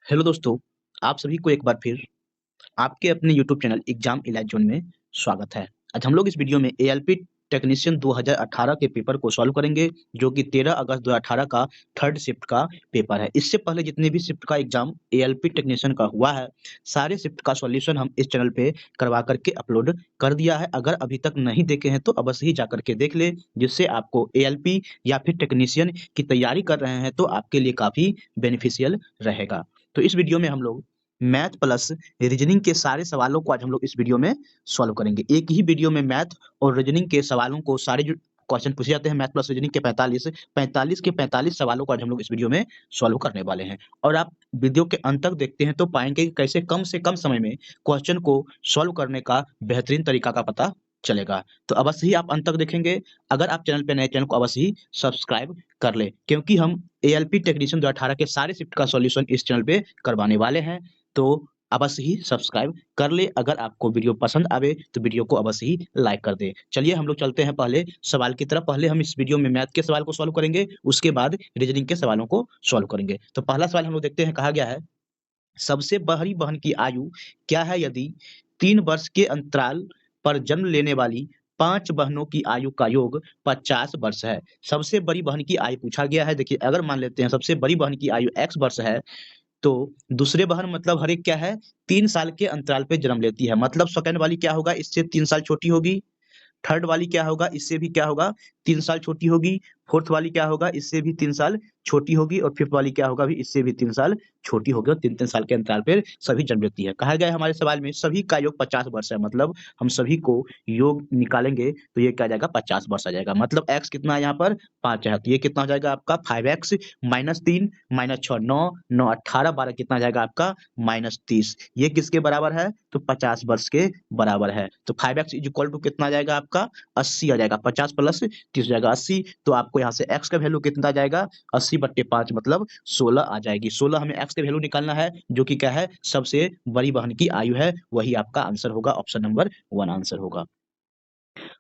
Hello दोस्तों, आप सभी को एक बार फिर आपके अपने यूट्यूब चैनल एग्जाम इलाज जोन में स्वागत है। आज हम लोग इस वीडियो में एएलपी टेक्नीशियन 2018 के पेपर को सॉल्व करेंगे, जो कि 13 अगस्त 2018 का थर्ड शिफ्ट का पेपर है। इससे पहले जितने भी शिफ्ट का एग्जाम एएलपी टेक्नीशियन का हुआ है, सारे शिफ्ट का सॉल्यूशन हम इस चैनल पे करवा करके अपलोड कर दिया है। अगर अभी तक नहीं देखे हैं तो अवश्य ही जा करके देख ले, जिससे आपको एएलपी या फिर टेक्नीशियन की तैयारी कर रहे हैं तो आपके लिए काफी बेनिफिशियल रहेगा। तो इस वीडियो में हम लोग मैथ प्लस रीजनिंग के सारे सवालों को आज हम लोग इस वीडियो में सॉल्व करेंगे। एक ही वीडियो में मैथ और रीजनिंग के सवालों को सारे जो क्वेश्चन पूछे जाते हैं मैथ प्लस रीजनिंग के 45 सवालों को आज हम लोग इस वीडियो में सॉल्व करने वाले हैं। और आप वीडियो के अंत तक देखते हैं तो पाएंगे कि कैसे कम से कम समय में क्वेश्चन को सॉल्व करने का बेहतरीन तरीका का पता चलेगा। तो अवश्य ही आप अंत तक देखेंगे। अगर आप चैनल पे नए, चैनल को अवश्य ही सब्सक्राइब कर ले, क्योंकि हम एएलपी टेक्नीशियन 2018 के सारे शिफ्ट का सॉल्यूशन इस चैनल पे करवाने वाले हैं। तो अवश्य ही सब्सक्राइब कर ले। अगर आपको वीडियो पसंद आवे तो वीडियो को अवश्य ही लाइक कर दे। चलिए हम लोग चलते हैं पहले सवाल की तरफ। पहले हम इस वीडियो में मैथ के सवाल को सॉल्व करेंगे, उसके बाद रीजनिंग के सवालों को सॉल्व करेंगे। तो पहला सवाल हम लोग देखते हैं। कहा गया है, सबसे बड़ी बहन की आयु क्या है यदि 3 वर्ष के अंतराल पर जन्म लेने वाली 5 बहनों की आयु का योग 50 वर्ष है। सबसे बड़ी बहन की आयु पूछा गया है। देखिए, अगर मान लेते हैं सबसे बड़ी बहन की आयु x वर्ष है, तो दूसरे बहन मतलब हर एक क्या है, 3 साल के अंतराल पे जन्म लेती है। मतलब सेकंड वाली क्या होगा, इससे 3 साल छोटी होगी। थर्ड वाली क्या होगा, इससे भी क्या होगा, 3 साल छोटी होगी। फोर्थ वाली क्या होगा, इससे भी 3 साल छोटी होगी। और फिफ्थ वाली क्या होगा, भी इससे भी 3 साल छोटी होगी। और 3-3 साल के अंतराल पर सभी जन्म लेती है। कहा गया है हमारे सवाल में सभी का योग 50 वर्ष है। मतलब हम सभी को योग निकालेंगे तो ये क्या आ जाएगा, 50 वर्ष आ जाएगा। मतलब एक्स कितना है यहाँ पर, 5 है। तो ये कितना हो जाएगा आपका, 5x माइनस 3 माइनस 6 9 9 18 12 कितना आ जाएगा आपका, -30। ये किसके बराबर है, तो 50 वर्ष के बराबर है। तो 5x इज इक्वल टू कितना आ जाएगा आपका, 80 आ जाएगा। 50 प्लस 30 हो जाएगा 80। तो आपको यहाँ से x का वैल्यू कितना आ जाएगा, 80/5 मतलब 16 आ जाएगी। 16 हमें x का वैल्यू निकालना है, जो कि क्या है, सबसे बड़ी बहन की आयु है। वही आपका आंसर होगा, ऑप्शन नंबर 1 आंसर होगा।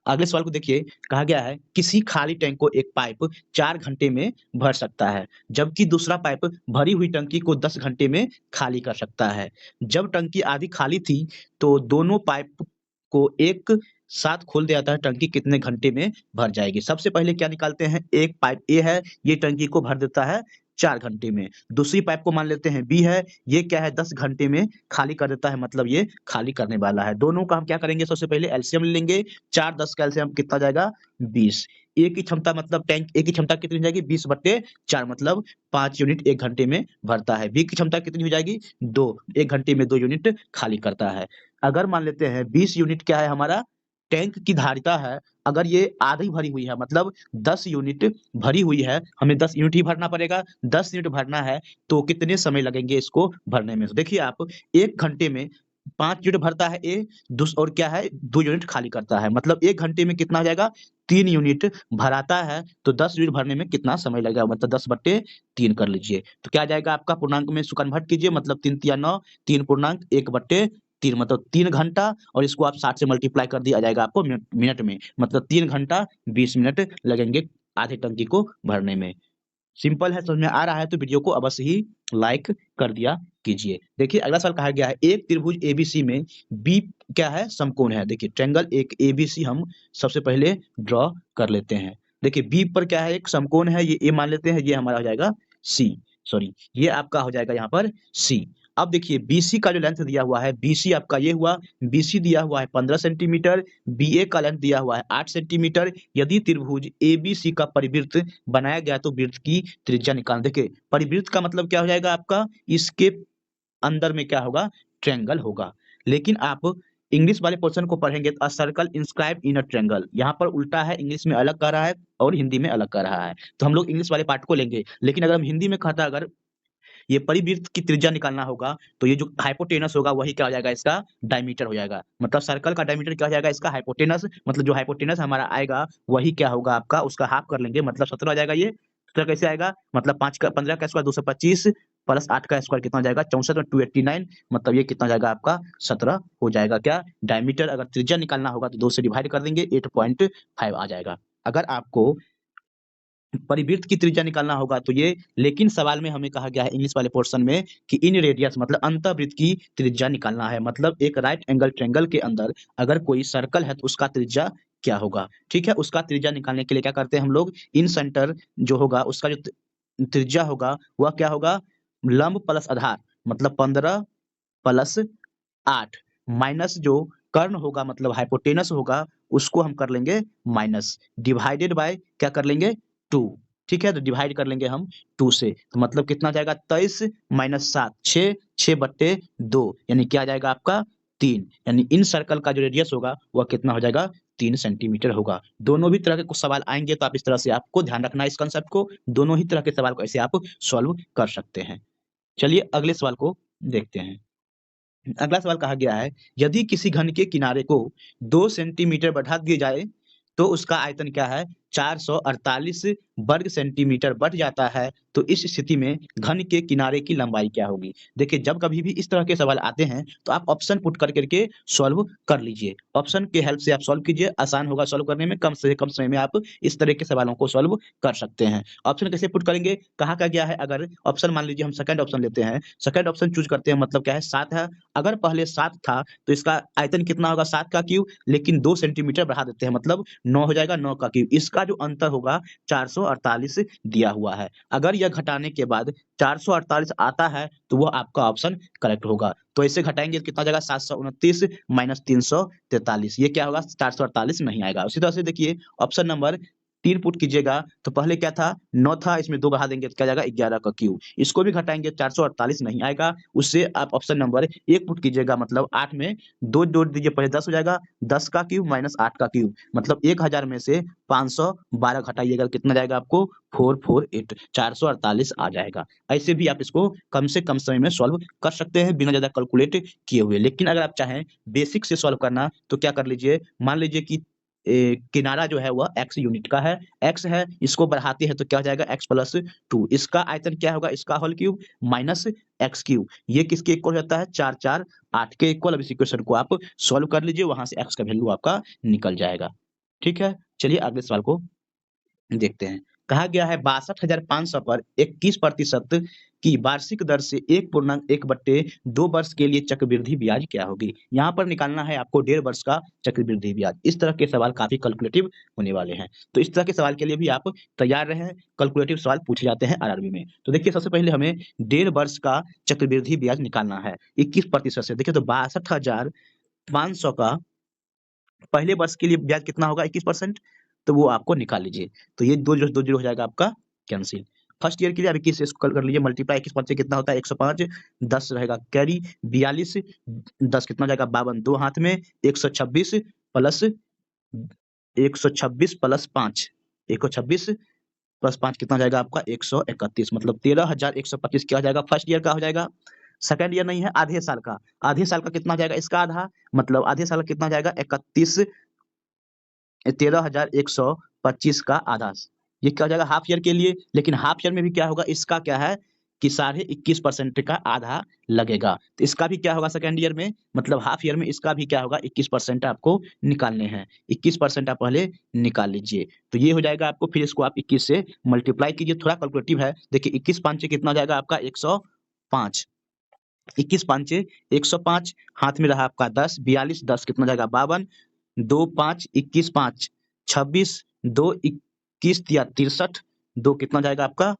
अगले सवाल को देखिए। कहा गया है, किसी खाली टैंक को एक पाइप 4 घंटे में भर सकता है, जबकि दूसरा पाइप भरी हुई टंकी को 10 घंटे में खाली कर सकता है। जब टंकी आधी खाली थी तो दोनों पाइप को एक साथ खोल दिया जाता है, टंकी कितने घंटे में भर जाएगी। सबसे पहले क्या निकालते हैं, एक पाइप ए है, ये टंकी को भर देता है 4 घंटे में। दूसरी पाइप को मान लेते हैं बी है, ये क्या है, 10 घंटे में खाली कर देता है। मतलब ये खाली करने वाला है। दोनों का हम क्या करेंगे, सबसे पहले एलसीएम ले लेंगे। 4 10 का एलसीएम कितना जाएगा, 20। ए की क्षमता मतलब टैंक ए की क्षमता कितनी हो जाएगी, 20/4 मतलब 5 यूनिट 1 घंटे में भरता है। बी की क्षमता कितनी हो जाएगी, 2, 1 घंटे में 2 यूनिट खाली करता है। अगर मान लेते हैं 20 यूनिट क्या है हमारा, टैंक की धारिता है। अगर ये आधी भरी हुई है, मतलब 10 यूनिट भरी हुई है, हमें 10 यूनिट ही भरना पड़ेगा। 10 यूनिट भरना है तो कितने समय लगेंगे इसको भरने में। तो देखिए आप, 1 घंटे में 5 यूनिट भरता है ए, दूस और क्या है, 2 यूनिट खाली करता है। मतलब 1 घंटे में कितना हो जाएगा, 3 यूनिट भराता है। तो 10 यूनिट भरने में कितना समय लगेगा, मतलब 10/3 कर लीजिए। तो क्या आ जाएगा आपका, पूर्णांक में इसको कन्वर्ट कीजिए। मतलब 3 तिया 9, 3 पूर्णांक 1/3 मतलब 3 घंटा। और इसको आप 60 से मल्टीप्लाई कर दिया जाएगा आपको मिनट मिनट में। मतलब 3 घंटा 20 मिनट लगेंगे आधी टंकी को भरने में। सिंपल है, समझ में आ रहा है तो वीडियो को अवश्य ही लाइक कर दिया कीजिए। देखिए अगला सवाल कहा गया है, एक त्रिभुज एबीसी में बी क्या है, समकोण है। देखिए ट्रायंगल एक एबीसी हम सबसे पहले ड्रॉ कर लेते हैं। देखिए बी पर क्या है, एक समकोण है, ये ए मान लेते हैं, ये हमारा हो जाएगा सी, सॉरी ये आपका हो जाएगा यहाँ पर सी। अब देखिए बीसी का जो लेंथ दिया हुआ है, बीसी आपका ये हुआ, बीसी दिया हुआ है 15 सेंटीमीटर, बीए का लेंथ दिया हुआ है 8 सेंटीमीटर। यदि त्रिभुज एबीसी का परिवृत्त बनाया गया तो वृत्त की त्रिज्या निकालना। देखिए परिवृत्त का मतलब क्या हो जाएगा आपका, इसके अंदर में क्या होगा, ट्रायंगल होगा। लेकिन आप इंग्लिश वाले पोर्शन को पढ़ेंगे तो a circle inscribe in a triangle, यहाँ पर उल्टा है, इंग्लिश में अलग कर रहा है और हिंदी में अलग कर रहा है। तो हम लोग इंग्लिश वाले पार्ट को लेंगे। लेकिन अगर हम हिंदी में कहता, अगर ये परिवृत्त की त्रिज्या निकालना होगा तो ये जो हाइपोटेनस होगा वही क्या हो जाएगा, इसका डायमीटर हो जाएगा। मतलब सर्कल का डायमीटर क्या हो जाएगा, इसका हाइपोटेनस। मतलब जो हाइपोटेनस हमारा आएगा वही क्या होगा आपका, उसका हाफ कर लेंगे, मतलब 17 आ जाएगा। ये 17 कैसे आएगा, मतलब 5 का 15 का स्क्वायर 225 प्लस 8 का स्क्वायर कितना हो जाएगा, 64 में 289। मतलब ये कितना हो जाएगा आपका, 17 हो जाएगा क्या, डायमीटर। अगर त्रिज्या निकालना होगा तो 2 से डिवाइड कर देंगे, 8.5 आ जाएगा। अगर आपको परिवृत्त की त्रिज्या निकालना होगा तो ये, लेकिन सवाल में हमें कहा गया है इंग्लिश वाले पोर्शन में कि इन रेडियस मतलब अंतःवृत्त की त्रिज्या निकालना है। मतलब एक राइट एंगल ट्रायंगल के अंदर अगर कोई सर्कल है तो उसका त्रिज्या क्या होगा। ठीक है, उसका त्रिज्या निकालने के लिए क्या करते हैं हम लोग, इन सेंटर जो होगा उसका जो त्रिज्या होगा वह क्या होगा, लंब प्लस आधार मतलब 15 प्लस 8 माइनस जो कर्ण होगा मतलब हाइपोटेनस होगा उसको हम कर लेंगे माइनस, डिवाइडेड बाय क्या कर लेंगे 2। ठीक है, तो डिवाइड कर लेंगे हम 2 से, तो मतलब कितना जाएगा 23 माइनस 7 6 6/2 यानी क्या आ जाएगा आपका 3, यानी इन सर्कल का जो रेडियस होगा वह कितना हो जाएगा 3 सेंटीमीटर होगा। दोनों भी तरह के कुछ सवाल आएंगे तो आप इस तरह से आपको ध्यान रखना है इस कंसेप्ट को, दोनों ही तरह के सवाल को ऐसे आप सॉल्व कर सकते हैं। चलिए अगले सवाल को देखते हैं। अगला सवाल कहा गया है, यदि किसी घन के किनारे को 2 सेंटीमीटर बढ़ा दिया जाए तो उसका आयतन क्या है, 448 वर्ग सेंटीमीटर बढ़ जाता है, तो इस स्थिति में घन के किनारे की लंबाई क्या होगी। देखिए जब कभी भी इस तरह के सवाल आते हैं तो आप ऑप्शन पुट कर करके सॉल्व कर लीजिए, ऑप्शन के हेल्प से आप सॉल्व कीजिए, आसान होगा सॉल्व करने में, कम से कम समय में आप इस तरह के सवालों को सॉल्व कर सकते हैं। ऑप्शन कैसे पुट करेंगे, कहा क्या गया है, अगर ऑप्शन मान लीजिए हम सेकंड ऑप्शन लेते हैं, सेकंड ऑप्शन चूज करते हैं मतलब क्या है 7 है, अगर पहले 7 था तो इसका आयतन कितना होगा 7 का क्यूब, लेकिन 2 सेंटीमीटर बढ़ा देते हैं मतलब 9 हो जाएगा, 9 का क्यूब, इसका जो अंतर होगा 448 दिया हुआ है। अगर यह घटाने के बाद 448 आता है तो वह आपका ऑप्शन करेक्ट होगा। तो ऐसे घटाएंगे तो कितना हो जाएगा 729 माइनस 343, ये क्या होगा 448 नहीं आएगा। उसी तरह से देखिए ऑप्शन नंबर 3 पुट कीजिएगा तो पहले क्या था 9 था, इसमें 2 बढ़ा देंगे तो क्या जाएगा 11 का क्यूब, इसको भी घटाएंगे 448 नहीं आएगा। उससे आप ऑप्शन नंबर 1 पुट कीजिएगा मतलब 8 में 2 जोड़ दीजिए पहले 10 हो जाएगा, 10 का क्यूब माइनस 8 का क्यूब मतलब 1000 में से 512 घटाइएगा कितना जाएगा आपको 448, 448 आ जाएगा। ऐसे भी आप इसको कम से कम समय में सॉल्व कर सकते हैं बिना ज़्यादा कैलकुलेट किए हुए। लेकिन अगर आप चाहें बेसिक से सॉल्व करना तो क्या कर लीजिए, मान लीजिए कि किनारा जो है वह x यूनिट का है, x है, इसको बढ़ाते हैं तो क्या हो जाएगा x प्लस 2, इसका आयतन क्या होगा इसका whole cube minus x cube, ये किसके इक्वल होता है 4 4 8 के इक्वल। अब इस इक्वेशन को आप सॉल्व कर लीजिए, वहां से x का वैल्यू आपका निकल जाएगा। ठीक है, चलिए अगले सवाल को देखते हैं। कहा गया है 62,500 पर 21% की वार्षिक दर से 1.1/2 वर्ष के लिए चक्रवृद्धि ब्याज क्या होगी। यहाँ पर निकालना है आपको 1.5 वर्ष का चक्रवृद्धि ब्याज। इस तरह के सवाल काफी कैलकुलेटिव होने वाले हैं, तो इस तरह के सवाल के लिए भी आप तैयार रहें, कैलकुलेटिव सवाल पूछे जाते हैं आरआरबी में। तो देखिए सबसे पहले हमें 1.5 वर्ष का चक्रवृद्धि ब्याज निकालना है 21% से। देखिए तो 62,500 का पहले वर्ष के लिए ब्याज कितना होगा 21%, तो वो आपको निकाल लीजिए। तो ये 2 जीरो हो जाएगा आपका कैंसिल। फर्स्ट ईयर के लिए अब 21 से इसको कर लीजिए मल्टीप्लाई, 21 से कितना होता है 105, 10 रहेगा कैरी 42, 10 कितना जाएगा 52, 2 हाथ में 126 प्लस 126 प्लस 5, 126 प्लस 5 कितना जाएगा आपका 131, मतलब 13,125 क्या हो जाएगा फर्स्ट ईयर का हो जाएगा। सेकंड ईयर नहीं है, आधे साल का, आधे साल का कितना जाएगा इसका आधा, मतलब आधे साल का कितना जाएगा 31, 13,125 का आधा, ये क्या हो जाएगा हाफ ईयर के लिए। लेकिन हाफ ईयर में भी क्या होगा इसका क्या है कि 21.5% का आधा लगेगा, तो इसका भी क्या होगा सेकंड ईयर में, मतलब हाफ ईयर में इसका भी क्या होगा 21% आपको निकालने हैं, 21% आप पहले निकाल लीजिए। तो ये हो जाएगा आपको, फिर इसको आप 21 से मल्टीप्लाई कीजिए, थोड़ा कैलकुलेटिव है। देखिए 21 पांचे कितना हो जाएगा आपका 105, 21 पांचे 105, हाथ में रहा आपका 10, 42, 10 कितना जाएगा 52, 2 5 21 5 26, 2 21 या 63, 2 कितना जाएगा आपका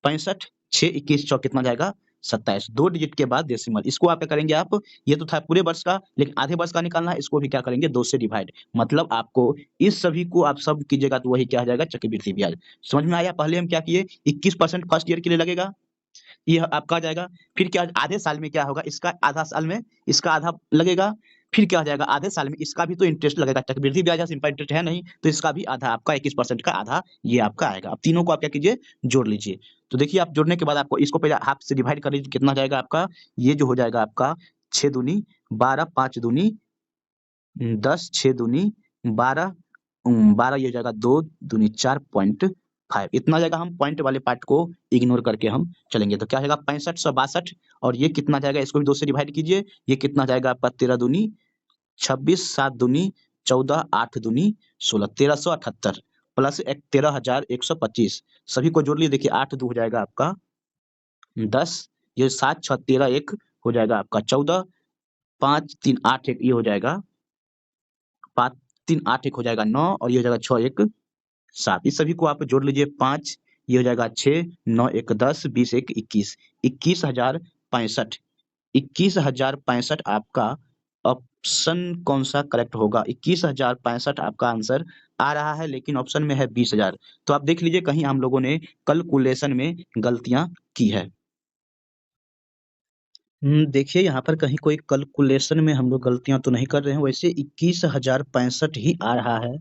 65, 6 21 चौ कितना जाएगा 27, 2 डिजिट के बाद डेसिमल, इसको आप क्या करेंगे आप, ये तो था पूरे वर्ष का, लेकिन आधे वर्ष का निकालना है, इसको भी क्या करेंगे 2 से डिवाइड, मतलब आपको इस सभी को आप सब कीजिएगा तो वही क्या हो जाएगा चक्रवृद्धि ब्याज। समझ में आया, पहले हम क्या किए 21% फर्स्ट ईयर के लिए लगेगा, ये आपका आ जाएगा। फिर क्या आधे साल में क्या होगा इसका, आधा साल में इसका आधा लगेगा, फिर क्या हो जाएगा आधे साल में इसका भी तो इंटरेस्ट लगेगा, चक्रवृद्धि ब्याज सिंपल इंटरेस्ट है नहीं, तो इसका भी आधा आपका 21% का आधा ये आपका आएगा। अब तीनों को आप क्या कीजिए जोड़ लीजिए, तो देखिए आप जोड़ने के बाद आपको इसको पहले हाफ से डिवाइड कर लीजिए, कितना जाएगा आपका, ये जो हो जाएगा आपका 6 दूनी 12, 5 दूनी 10, 6 दूनी 12, 12 ये हो जाएगा 2 दूनी 4.5, इतना जाएगा। हम पॉइंट वाले पार्ट को इग्नोर करके हम चलेंगे तो क्या जाएगा 6562, और ये कितना जाएगा इसको भी 2 से डिवाइड कीजिए, ये कितना जाएगा आपका 13 दूनी 26, 7 दूनी 14, 8 दूनी 16, 1378, प्लस 13,125 सभी को जोड़ लीजिए। देखिए 8 2 हो जाएगा आपका 10, ये 7 6 13 1 हो जाएगा आपका 14, 5 3 8 1 ये हो जाएगा 5 3 8 1 हो जाएगा 9 और ये हो जाएगा 6 1 7। इस सभी को आप जोड़ लीजिए 5, ये हो जाएगा 6 9 1 10 20 1 21 21,065 21,065 आपका ऑप्शन कौन सा करेक्ट होगा? 21,065 आपका आंसर आ रहा है, लेकिन ऑप्शन में है 20,000। तो आप देख लीजिए कहीं हम लोगों ने कैलकुलेशन में गलतियां की है। देखिए यहाँ पर कहीं कोई कैलकुलेशन में हम लोग गलतियां तो नहीं कर रहे हैं, वैसे 21,065 ही आ रहा है।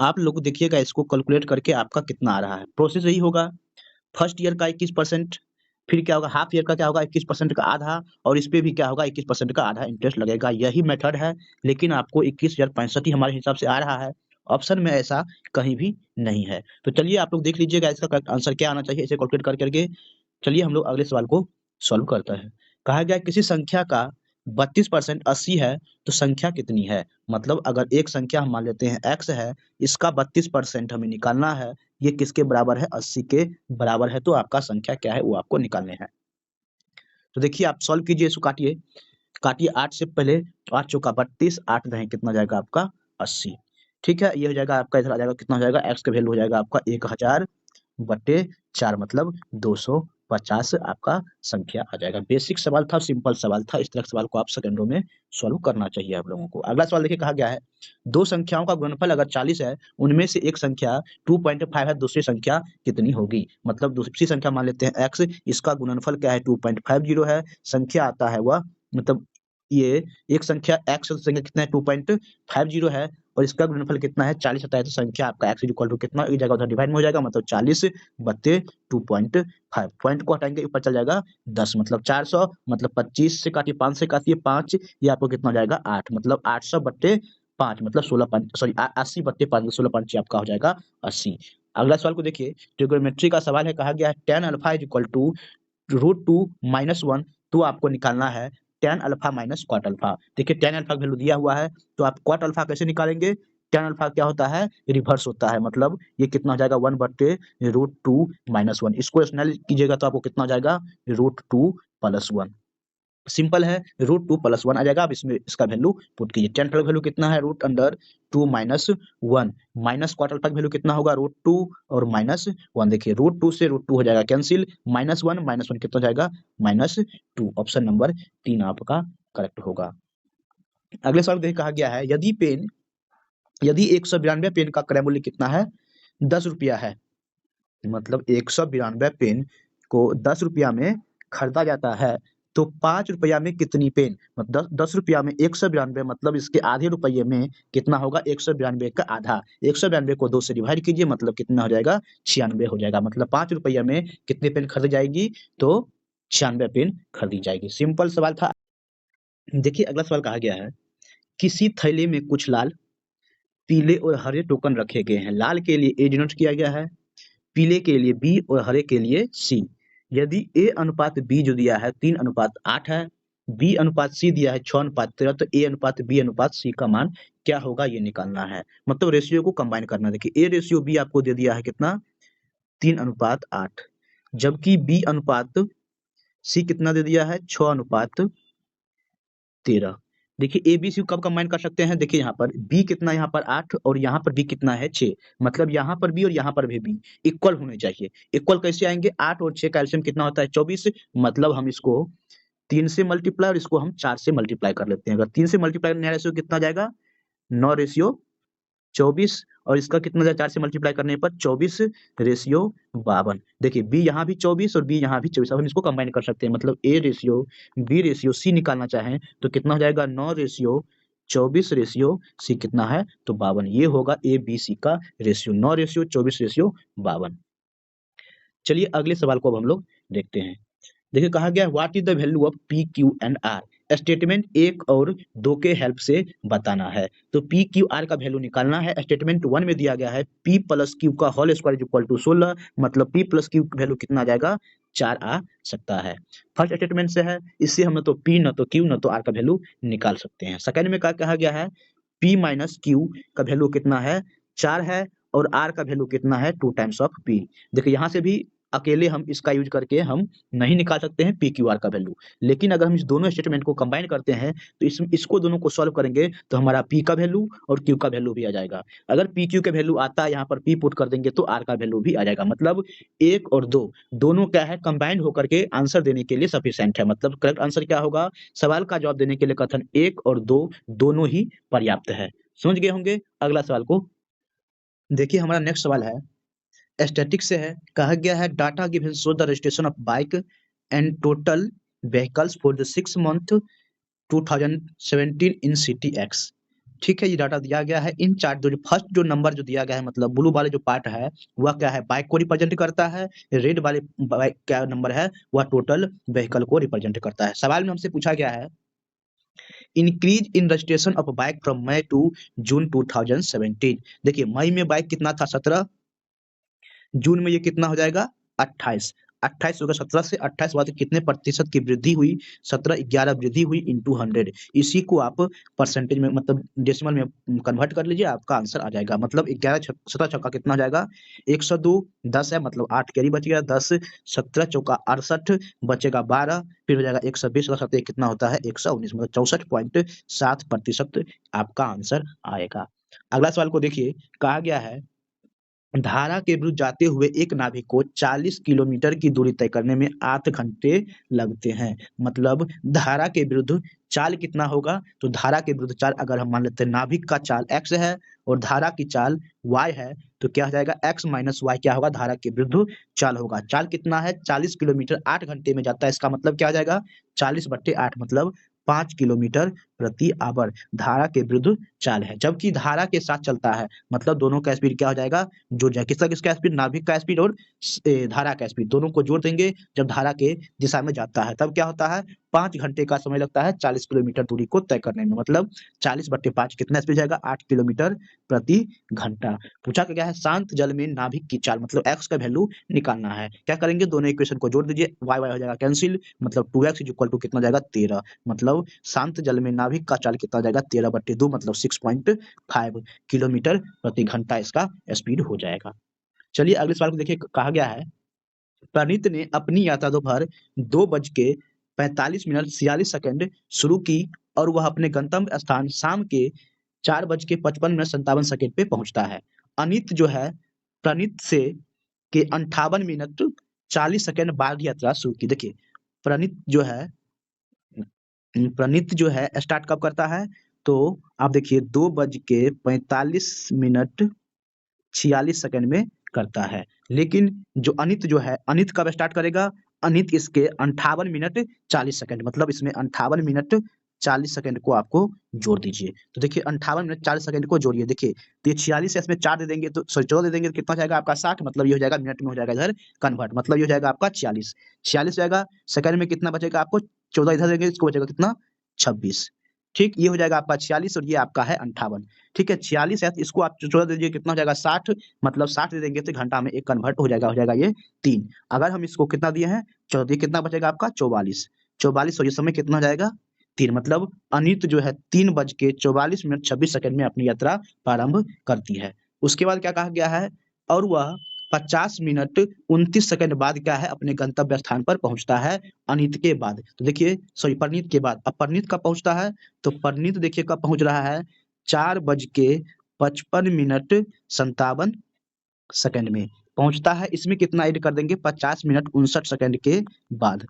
आप लोग देखिएगा इसको कैलकुलेट करके आपका कितना आ रहा है। प्रोसेस यही होगा, फर्स्ट ईयर का 21%, फिर क्या होगा हाफ ईयर का क्या होगा 21% का आधा, और इस पे भी क्या होगा 21% का आधा इंटरेस्ट लगेगा। यही मेथड है, लेकिन आपको 21,065 ही हमारे हिसाब से आ रहा है। ऑप्शन में ऐसा कहीं भी नहीं है। तो चलिए आप लोग देख लीजिएगा इसका करेक्ट आंसर क्या आना चाहिए, इसे कैलकुलेट कर करके। चलिए हम लोग अगले सवाल को सॉल्व करते हैं। कहा गया है, किसी संख्या का 32% 80 है तो संख्या कितनी है? मतलब अगर एक संख्या हम मान लेते हैं x है, इसका 32% हमें निकालना है। ये किसके बराबर है? 80 के बराबर है। तो आपका संख्या क्या है वो आपको निकालने हैं। तो देखिए आप सॉल्व कीजिए, इसको काटिए। काटिए 8 से पहले, 8 चौका 32, 8 दहें कितना हो जाएगा आपका 80। ठीक है, ये हो जाएगा आपका, इधर आ जाएगा कितना हो जाएगा, x का वैल्यू हो जाएगा आपका 1000 बटे 4 मतलब 250 आपका संख्या आ जाएगा। बेसिक सवाल था, सिंपल सवाल था। इस तरह के सवाल को आप सेकंडों में सॉल्व करना चाहिए आप लोगों को। अगला सवाल देखिए कहा गया है, दो संख्याओं का गुणनफल अगर 40 है, उनमें से एक संख्या 2.5 है, दूसरी संख्या कितनी होगी? मतलब दूसरी संख्या मान लेते हैं x, इसका गुणनफल क्या है 2.50 है, संख्या आता है वह, मतलब ये एक संख्या x संख्या कितना है 2.50 है, और इसका गुणनफल कितना है 40 आता है। तो संख्या आपका x इक्वल टू कितना, एक जगह उधर डिवाइड में हो जाएगा, मतलब 40 बट्टे 2.5, पॉइंट को हटाएंगे ऊपर चल जाएगा 10, मतलब 400, मतलब 25 से काटिए 5 से काटिए 5, ये आपको कितना हो जाएगा 8, मतलब 800 बट्टे 5 मतलब 80 बट्टे 5 16 5 आपका हो जाएगा 80। अगला सवाल को देखिए, ट्रिगोनोमेट्री का सवाल है। कहा गया है tan alpha is equal to √2 - 1, तो आपको निकालना है tan alpha minus cot alpha. देखिए tan अल्फा का वैल्यू दिया हुआ है, तो आप कॉट अल्फा कैसे निकालेंगे? tan अल्फा क्या होता है, रिवर्स होता है, मतलब ये कितना हो जाएगा 1 बट्टे √2 - 1। इसको स्मॉल कीजिएगा तो आपको कितना हो जाएगा √2 + 1। सिंपल है, √2 + 1 आ जाएगा। अब इसमें इसका वैल्यू पुट कीजिए। tan का वैल्यू कितना है √2 - 1, माइनस कॉट अल्फा का वैल्यू कितना होगा √2 और -1। देखिए √2 से √2 हो जाएगा कैंसिल, -1 कितना हो जाएगा -2। ऑप्शन नंबर 3 आपका करेक्ट होगा। अगले सवाल देखिए कहा गया है, यदि 192 पेन का क्रय मूल्य कितना है 10 रुपया है, मतलब 192 पेन को 10 रुपया में खरीदा जाता है, तो 5 रुपया में कितनी पेन, मतलब 10 रुपया में 192, मतलब इसके आधे रुपये में कितना होगा 192 का आधा, 192 को 2 से डिवाइड कीजिए, मतलब कितना हो जाएगा 96 हो जाएगा। मतलब 5 रुपया में कितनी पेन खरीदी जाएगी, तो 96 पेन खरीदी जाएगी। सिंपल सवाल था। देखिए अगला सवाल कहा गया है, किसी थैले में कुछ लाल, पीले और हरे टोकन रखे गए हैं। लाल के लिए ए डिनोट किया गया है, पीले के लिए बी और हरे के लिए सी। यदि ए अनुपात बी जो दिया है 3:8 है, बी अनुपात सी दिया है 6:13, तो ए अनुपात बी अनुपात सी का मान क्या होगा ये निकालना है। मतलब रेशियो को कंबाइन करना। देखिए ए रेशियो बी आपको दे दिया है कितना 3:8, जबकि बी अनुपात सी कितना दे दिया है 6:13। देखिए ए बी सी कब कंबाइन कर सकते हैं, देखिए यहाँ पर बी कितना, यहाँ पर 8 और यहाँ पर बी कितना है 6, मतलब यहाँ पर बी और यहाँ पर भी बी इक्वल होने चाहिए। इक्वल कैसे आएंगे, 8 और 6 का एलसीएम कितना होता है 24, मतलब हम इसको 3 से मल्टीप्लाई और इसको हम 4 से मल्टीप्लाई कर लेते हैं। अगर 3 से मल्टीप्लाई नया रेशियो कितना जाएगा 9:24, और इसका कितना जाए 4 से मल्टीप्लाई करने पर 24:52। देखिए बी यहाँ भी 24 और बी यहाँ भी 24, अब हम इसको कंबाइन कर सकते हैं, मतलब A ratio B ratio C निकालना चाहें तो कितना हो जाएगा 9:24 रेशियो सी कितना है तो 52। ये होगा ए बी सी का रेशियो, 9:24:52। चलिए अगले सवाल को अब हम लोग देखते हैं। देखिए कहा गया है, what is the value of P Q and R. Statement 1 और 2 के हेल्प से बताना है। तो पी क्यू आर का वैल्यू निकालना है। स्टेटमेंट 1 में दिया गया है पी प्लस क्यू का whole square is equal to 16, मतलब पी प्लस क्यू वैल्यू कितना आ जाएगा 4 आ सकता है। फर्स्ट स्टेटमेंट से है, इससे हम न तो पी न तो क्यू न तो आर का वैल्यू निकाल सकते हैं। सेकंड में क्या कहा गया है, पी माइनस क्यू का वैल्यू कितना है 4 है, और आर का वैल्यू कितना है 2 टाइम्स ऑफ पी। देखिए यहाँ से भी अकेले हम इसका यूज करके हम नहीं निकाल सकते हैं पी क्यू आर का वैल्यू, लेकिन अगर हम इस दोनों स्टेटमेंट को कंबाइन करते हैं तो इसको दोनों को सॉल्व करेंगे तो हमारा पी का वैल्यू और क्यू का वैल्यू भी आ जाएगा। अगर पी क्यू का वैल्यू आता है यहाँ पर पी पुट कर देंगे तो आर का वैल्यू भी आ जाएगा। मतलब 1 और 2 दोनों क्या है कंबाइंड होकर के आंसर देने के लिए सफिशिएंट है। मतलब करेक्ट आंसर क्या होगा, सवाल का जवाब देने के लिए कथन 1 और 2 दोनों ही पर्याप्त है। समझ गए होंगे। अगला सवाल को देखिए, हमारा नेक्स्ट सवाल है स्टैटिक से है। कहा गया है data given show the registration of bike and total vehicles for the 6 month 2017 in city x. ठीक है, ये डाटा दिया गया है। इन चार्ट जो फर्स्ट जो नंबर जो दिया गया है, मतलब ब्लू वाले जो पार्ट है वह क्या है, बाइक को रिप्रेजेंट करता है। रेड वाले बाइक क्या नंबर है, वह टोटल व्हीकल को रिप्रेजेंट करता है। सवाल में हमसे पूछा गया है increase in registration of bike from May to June 2017। देखिए मई में बाइक कितना था 17, जून में ये कितना हो जाएगा 28। 28 होगा 17 से 28 बाद कितने प्रतिशत की वृद्धि हुई, 17 वृद्धि हुई इंटू 100। इसी को आप परसेंटेज में मतलब डेसिमल में कन्वर्ट कर लीजिए, आपका आंसर आ जाएगा। मतलब 11 17 चौका कितना हो जाएगा 102, 10 है मतलब 8 कैरी बच गया, 10 17 चौका 68 बचेगा 12, फिर हो जाएगा 120 का 7 कितना होता है 119, मतलब 64.7% आपका आंसर आएगा। अगला सवाल को देखिए, कहा गया है धारा के विरुद्ध जाते हुए एक नाविक को 40 किलोमीटर की दूरी तय करने में 8 घंटे लगते हैं। मतलब धारा के विरुद्ध चाल कितना होगा, तो धारा के विरुद्ध चाल अगर हम मान लेते हैं नाविक का चाल x है और धारा की चाल y है, तो क्या हो जाएगा x माइनस वाई क्या होगा, धारा के विरुद्ध चाल होगा। चाल कितना है 40 किलोमीटर 8 घंटे में जाता है, इसका मतलब क्या हो जाएगा 40/8 मतलब 5 किलोमीटर प्रति आवर धारा के विरुद्ध चाल है। जबकि धारा के साथ चलता है मतलब दोनों का स्पीड क्या हो जाएगा, जुड़ जाए। किसका स्पीड, नाभिक का स्पीड और धारा का स्पीड दोनों को जोड़ देंगे जब धारा के दिशा में जाता है, तब क्या होता है 5 घंटे का समय लगता है 40 किलोमीटर दूरी को तय करने में। मतलब 40/5 कितना स्पीड जाएगा 8 किलोमीटर प्रति घंटा। पूछा क्या है शांत जल में नाभिक की चाल, मतलब एक्स का वैल्यू निकालना है। क्या करेंगे, दोनों इक्वेशन को जोड़ दीजिए, वाई वाई हो जाएगा कैंसिल, मतलब 2x इक्वल टू कितना जाएगा 13। मतलब शांत जल में नाभिक का चाल कितना जाएगा 13/2 मतलब 6.5 किलोमीटर प्रति घंटा इसका स्पीड हो जाएगा। चलिए अगले सवाल को देखिए, कहा गया है प्रणीत ने अपनी यात्रा दोपहर 2:45 शुरू की और वह अपने गंतव्य स्थान शाम के 4:55 पे पहुंचता है। अनित जो है प्रणीत से के 58 मिनट 40 सेकंड बाद यात्रा शुरू की। देखिए प्रणीत जो है स्टार्ट कब करता है, तो आप देखिए 2:45 में करता है। लेकिन जो अनित जो है, अनित कब स्टार्ट करेगा, अनित इसके 58 मिनट 40 सेकंड, मतलब इसमें 58 मिनट 40 सेकंड को आपको जोड़ दीजिए। तो देखिए 58 मिनट 40 सेकंड को जोड़िए। देखिए तो ये 46 है, इसमें 4 दे देंगे तो सॉरी 14 दे देंगे तो कितना जाएगा आपका 60, मतलब ये हो जाएगा मिनट में हो जाएगा इधर कन्वर्ट, मतलब ये हो जाएगा आपका 46। 46 जाएगा सेकंड में कितना बचेगा आपको 14 इधर देंगे, इसको बचेगा कितना 26। ठीक, ये हो जाएगा आपका 46 और ये आपका है 58। ठीक है 46 है तो इसको आप 14 दे दीजिए कितना हो जाएगा 60, मतलब 60 दे देंगे तो घंटा में 1 कन्वर्ट हो जाएगा ये 3। अगर हम इसको कितना दिए हैं 14, कितना बचेगा आपका 44। 44 और ये समय कितना हो जाएगा 3, मतलब अनित जो है 3:44 में अपनी यात्रा प्रारंभ करती है। उसके बाद क्या कहा गया है, और वह 50 मिनट 29 सेकंड बाद क्या है अपने गंतव्य स्थान पर पहुंचता है अनित के बाद। तो देखिए सॉरी परिणीत के बाद। अब परिणीत कब पहुंचता है, तो परिणीत देखिए कब पहुंच रहा है 4:55 में पहुंचता है। इसमें कितना ऐड कर देंगे 50 मिनट 59 सेकंड के बाद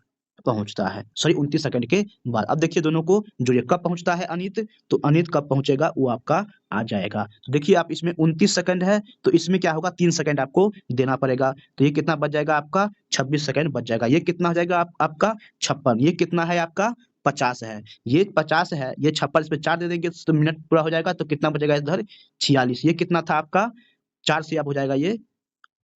पहुंचता है, सॉरी 29 सेकंड के बाद। अब देखिए दोनों को जोड़िए, कब पहुंचता है अनित, तो अनित कब पहुंचेगा वो आपका आ जाएगा। तो देखिए आप इसमें 29 सेकंड है तो इसमें क्या होगा 3 सेकंड आपको देना पड़ेगा, तो ये कितना बच जाएगा आपका 26 सेकंड बच जाएगा। ये कितना हो जाएगा आपका 56, ये कितना है आपका 50 है, ये 50 है, ये 56 इस पे 4 दे देंगे तो मिनट पूरा हो जाएगा, तो कितना बचेगा इधर 46। ये कितना था आपका 4 से आप हो जाएगा ये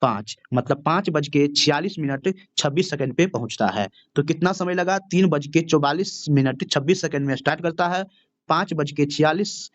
5, मतलब 5:46 पे पहुंचता है। तो कितना समय लगा 3:44 में स्टार्ट करता है, 5:46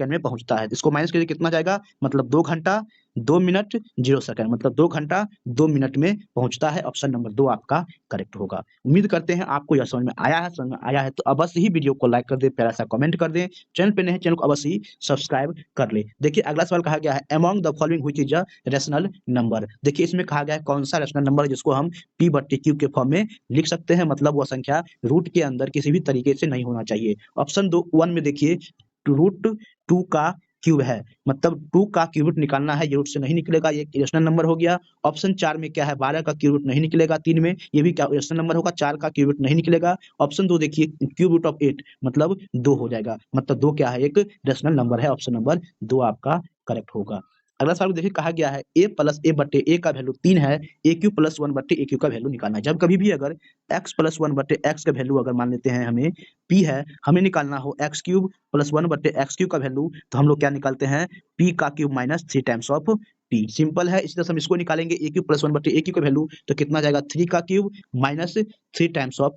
में पहुंचता है। इसको माइनस करिए कितना जाएगा, मतलब 2 घंटा 2 मिनट 0 सेकंड, मतलब 2 घंटा 2 मिनट में पहुंचता है। ऑप्शन नंबर 2 आपका करेक्ट होगा। उम्मीद करते हैं आपको यह समझ में आया है। समझ में आया है तो अवश्य ही वीडियो को लाइक कर दें, प्यारा सा कमेंट कर दें, चैनल पे नए हैं चैनल को अवश्य ही सब्सक्राइब कर ले। देखिए अगला सवाल कहा गया है among the following which is a rational number. देखिए इसमें कहा गया है कौन सा रैशनल नंबर है जिसको हम p/q के फॉर्म में लिख सकते हैं, मतलब वह संख्या रूट के अंदर किसी भी तरीके से नहीं होना चाहिए। ऑप्शन 1 में देखिए रूट 2 का क्यूब है, मतलब 2 का क्यूब रूट निकालना है, ये रूट से नहीं निकलेगा, ये इरेशनल नंबर हो गया। ऑप्शन 4 में क्या है 12 का क्यूब रूट नहीं निकलेगा, 3 में ये भी क्या इरेशनल नंबर होगा, 4 का क्यूब रूट नहीं निकलेगा। ऑप्शन 2 देखिए क्यूब रूट ऑफ 8 मतलब 2 हो जाएगा, मतलब 2 क्या है एक रेशनल नंबर है। ऑप्शन नंबर 2 आपका करेक्ट होगा। अगला सवाल देखिए कहा गया है a प्लस a बटे a का वैल्यू 3 है, ए क्यू प्लस 1 बटे ए क्यू का वैल्यू निकालना है। जब कभी भी अगर x प्लस 1 बटे x का वैल्यू अगर मान लेते हैं हमें p है, हमें निकालना हो x क्यूब प्लस 1 बटे x क्यूब का वैल्यू, तो हम लोग क्या निकालते हैं p का cube minus 3 times of p। Simple है। इसी तरह से हम इसको निकालेंगे a क्यूब प्लस 1 बटे a क्यूब का वैल्यू, तो कितना जाएगा 3 का क्यूब माइनस 3 टाइम्स ऑफ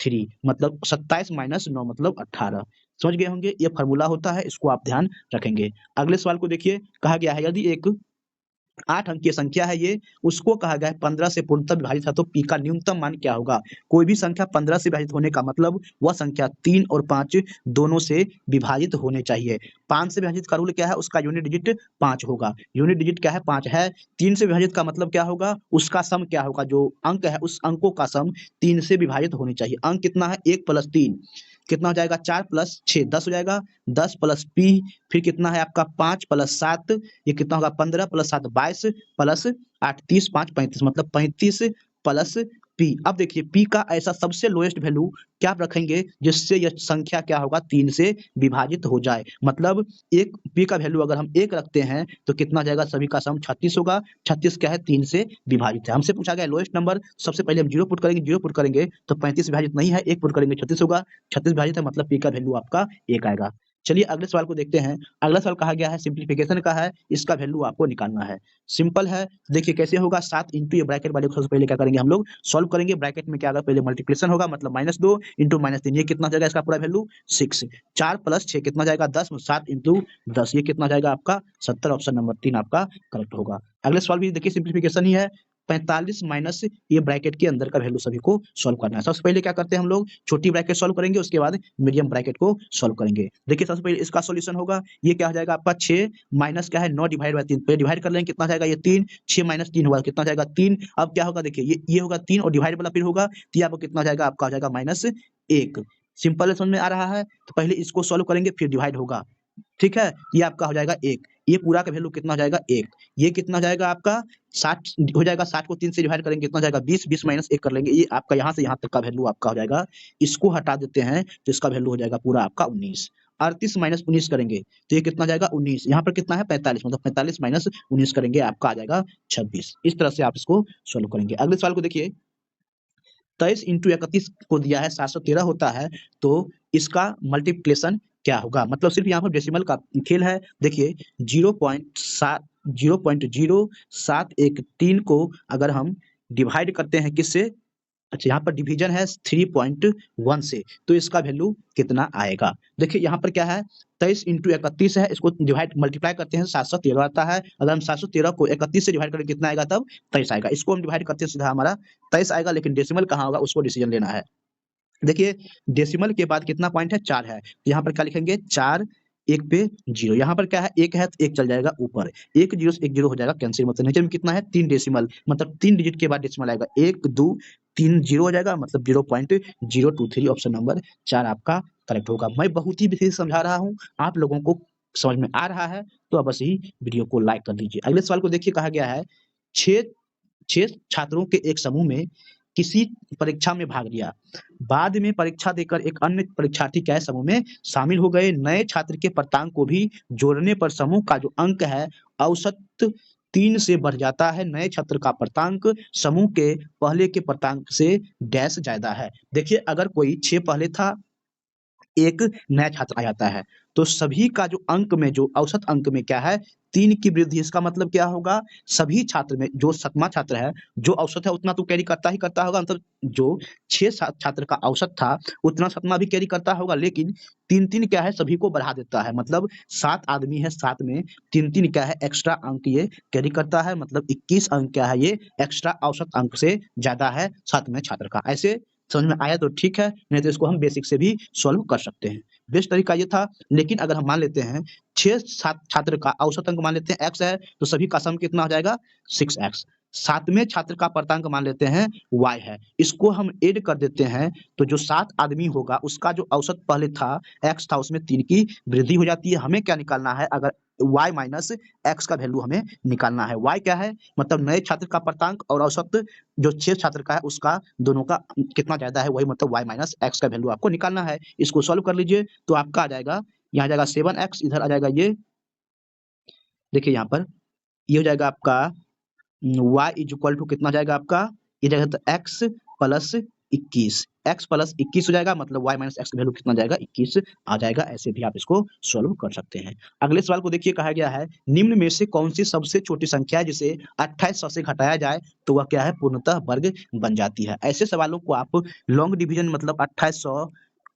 3, मतलब 27 माइनस 9 मतलब 18। समझ गए होंगे, ये फॉर्मूला होता है, इसको आप ध्यान रखेंगे। अगले सवाल को देखिए कहा गया है यदि एक 8 अंक की संख्या है ये, उसको कहा गया है 15 से पूर्णतः विभाजित है तो p का न्यूनतम मान क्या होगा। कोई भी संख्या 15 से विभाजित होने का मतलब वह संख्या 3 और 5 दोनों से विभाजित होने चाहिए। 5 से विभाजित का रूल क्या है, उसका यूनिट डिजिट 5 होगा। यूनिट डिजिट क्या है 5 है। 3 से विभाजित का मतलब क्या होगा, उसका सम क्या होगा, जो अंक है उस अंकों का सम 3 से विभाजित होने चाहिए। अंक कितना है 1 प्लस 3 कितना हो जाएगा 4 प्लस 6 10 हो जाएगा, 10 प्लस p, फिर कितना है आपका 5 प्लस 7, ये कितना होगा 15 प्लस 7 22 प्लस 8 30 5 35 मतलब 35 प्लस p। अब देखिए p का ऐसा सबसे लोएस्ट वैल्यू क्या रखेंगे जिससे यह संख्या क्या होगा 3 से विभाजित हो जाए। मतलब एक p का वैल्यू अगर हम 1 रखते हैं तो कितना जाएगा, सभी का सम 36 होगा। 36 क्या है 3 से विभाजित है। हमसे पूछा गया लोएस्ट नंबर, सबसे पहले हम 0 पुट करेंगे, 0 पुट करेंगे तो 35 विभाजित नहीं है, 1 पुट करेंगे 36 होगा, 36 विभाजित है मतलब p का वैल्यू आपका 1 आएगा। चलिए अगले सवाल को देखते हैं। अगला सवाल कहा गया है सिंप्लीफिकेशन का है, इसका वैल्यू आपको निकालना है। सिंपल है, देखिए कैसे होगा 7 इंटू ये ब्रैकेट वाले को सबसे पहले क्या करेंगे हम लोग सॉल्व करेंगे। ब्रैकेट में क्या होगा पहले मल्टीप्लिकेशन होगा, मतलब -2 इंटू -3 ये कितना जाएगा इसका पूरा वैल्यू 6। 4 प्लस 6 कितना जाएगा 10, 7 इंटू 10 ये कितना जाएगा आपका 70। ऑप्शन नंबर 3 आपका करेक्ट होगा। अगले सवाल भी देखिए सिंप्लीफिकेशन ही है। 45 माइनस ये ब्रैकेट के अंदर का वैल्यू सभी को सॉल्व करना है। सबसे पहले क्या करते हैं हम लोग छोटी ब्रैकेट सॉल्व करेंगे, उसके बाद मीडियम ब्रैकेट को सॉल्व करेंगे। देखिए सबसे पहले इसका सॉल्यूशन होगा, ये क्या हो जाएगा आपका 6 माइनस क्या है 9 डिवाइड बाय 3, पहले डिवाइड कर लेंगे कितना जाएगा ये 3, 6 माइनस 3 हुआ कितना जाएगा 3। अब क्या होगा देखिए ये होगा 3 और डिवाइड वाला फिर होगा, तो ये आपको कितना जाएगा आपका हो जाएगा -1। सिंपल है, समझ में आ रहा है। तो पहले इसको सॉल्व करेंगे फिर डिवाइड होगा, ठीक है। ये आपका हो जाएगा 1, ये पूरा का वैल्यू कितना हो जाएगा 1। ये कितना जाएगा आपका 60 हो जाएगा, 60 को 3 से डिवाइड करेंगे कितना जाएगा 20, 20 माइनस 1 कर लेंगे, ये आपका यहाँ से यहाँ तक का वैल्यू आपका हो जाएगा। इसको हटा देते हैं तो इसका वैल्यू हो जाएगा पूरा आपका 19। 38 माइनस 19 करेंगे तो ये कितना जाएगा 19, यहाँ पर कितना है 45, मतलब 45 माइनस 19 करेंगे आपका आ जाएगा 26। इस तरह से आप इसको सोल्व करेंगे। अगले सवाल को देखिए 23 इंटू 31 को दिया है 713 होता है, तो इसका मल्टीप्लिकेशन क्या होगा। मतलब सिर्फ यहाँ पर डेसिमल का खेल है। देखिए 0.0713 को अगर हम डिवाइड करते हैं किससे, अच्छा यहाँ पर डिवीजन है 3.1 से, तो इसका वैल्यू कितना आएगा। देखिए यहाँ पर क्या है 23 इंटू 31 है, इसको डिवाइड मल्टीप्लाई करते हैं 713 आता है। अगर हम 713 को 31 से डिवाइड करें कितना आएगा तब 23 आएगा। इसको हम डिवाइड करते हैं सीधा हमारा 23 आएगा, लेकिन डेसिमल कहाँ होगा उसको डिसीजन लेना है। देखिए डेसिमल के बाद कितना पॉइंट है 4 है, तो यहाँ पर क्या लिखेंगे 4 1 पे 0, यहाँ पर क्या है 1 है तो 1 चल जाएगा ऊपर, 1 0 से 1 0 हो जाएगा कैंसिल। मतलब नीचे में कितना है 3 डेसिमल, मतलब 3 डिजिट के बाद डेसिमल आएगा 1 2 3 0 हो जाएगा, मतलब 0.023। ऑप्शन नंबर 4 आपका करेक्ट होगा। मैं बहुत ही विशेष समझा रहा हूँ, आप लोगों को समझ में आ रहा है तो अवश्य ही वीडियो को लाइक कर दीजिए। अगले सवाल को देखिए कहा गया है 6 छात्रों के एक समूह में किसी परीक्षा में भाग लिया, बाद में परीक्षा देकर एक अन्य परीक्षार्थी क्या है समूह में शामिल हो गए। नए छात्र के प्राप्तांक को भी जोड़ने पर समूह का जो अंक है औसत 3 से बढ़ जाता है। नए छात्र का प्राप्तांक समूह के पहले के प्राप्तांक से डैश ज्यादा है। देखिए अगर कोई 6 पहले था एक नया छात्र आ जाता है। तो सभी का जो अंक में जो औसत अंक में क्या है 3 की वृद्धि। इसका मतलब क्या होगा सभी छात्र में जो 7वां छात्र है जो औसत है उतना तो कैरी करता ही करता होगा, मतलब जो 6 छात्र का औसत था उतना 7वां भी कैरी करता होगा, लेकिन 3-3 क्या है सभी को बढ़ा देता है। मतलब 7 आदमी है, 7 में 3-3 क्या है एक्स्ट्रा अंक ये कैरी करता है, मतलब 21 अंक क्या है ये एक्स्ट्रा औसत अंक से ज्यादा है 7वें छात्र का। ऐसे समझ में आया तो ठीक है, नहीं तो इसको हम बेसिक से भी सॉल्व कर सकते हैं। बेस्ट तरीका ये था। लेकिन अगर हम मान लेते हैं 6 छात्र का औसत अंक मान लेते हैं x है, तो सभी का सम कितना हो जाएगा 6x। 7वें छात्र का पर्तांक मान लेते हैं y है, इसको हम ऐड कर देते हैं तो जो 7 आदमी होगा उसका जो औसत पहले था x था उसमें 3 की वृद्धि हो जाती है। हमें क्या निकालना है, अगर y माइनस x का वैल्यू हमें निकालना है। y क्या है मतलब नए छात्र का पर्तांक और औसत जो 6 छात्र का है उसका दोनों का कितना ज्यादा है, वही मतलब y माइनस x का वैल्यू आपको निकालना है। इसको सॉल्व कर लीजिए तो आपका आ जाएगा, यहाँ आ जाएगा 7x, इधर आ जाएगा ये देखिए यहाँ पर ये हो जाएगा आपका y इज इक्वल टू कितना जाएगा आपका, ये जाएगा तो x प्लस 21, x प्लस 21 हो जाएगा, मतलब y माइनस एक्स का वैल्यू कितना जाएगा 21 आ जाएगा। ऐसे भी आप इसको सॉल्व कर सकते हैं। अगले सवाल को देखिए, कहा गया है निम्न में से कौन सी सबसे छोटी संख्या है जिसे 2800 से घटाया जाए तो वह क्या है पूर्णतः वर्ग बन जाती है। ऐसे सवालों को आप लॉन्ग डिवीजन मतलब 2800